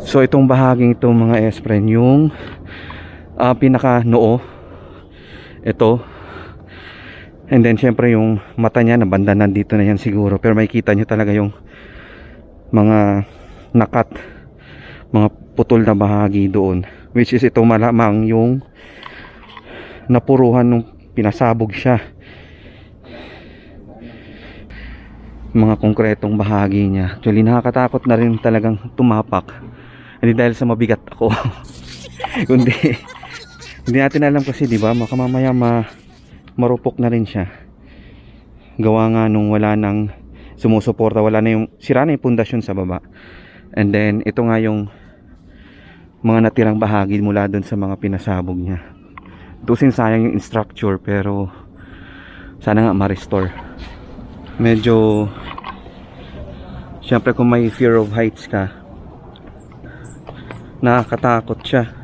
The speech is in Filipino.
So itong bahaging ito mga S-friend, yung pinaka noo, ito, and then syempre yung mata niya na banda nandito na yan siguro, pero makikita nyo talaga yung mga nakat, mga putol na bahagi doon, which is ito malamang yung napuruhan nung pinasabog siya, mga konkretong bahagi niya. Actually nakakatakot na rin talagang tumapak, hindi dahil sa mabigat ako kundi hindi natin alam kasi, di ba, mamaya marupok na rin siya, gawa nga nung wala nang sumusuporta, wala na yung, sira na yung pundasyon sa baba, and then ito nga yung mga natirang bahagi mula doon sa mga pinasabog niya. Tusin sayang yung structure, pero sana nga ma-restore. Medyo syempre kung may fear of heights ka, nakakatakot siya.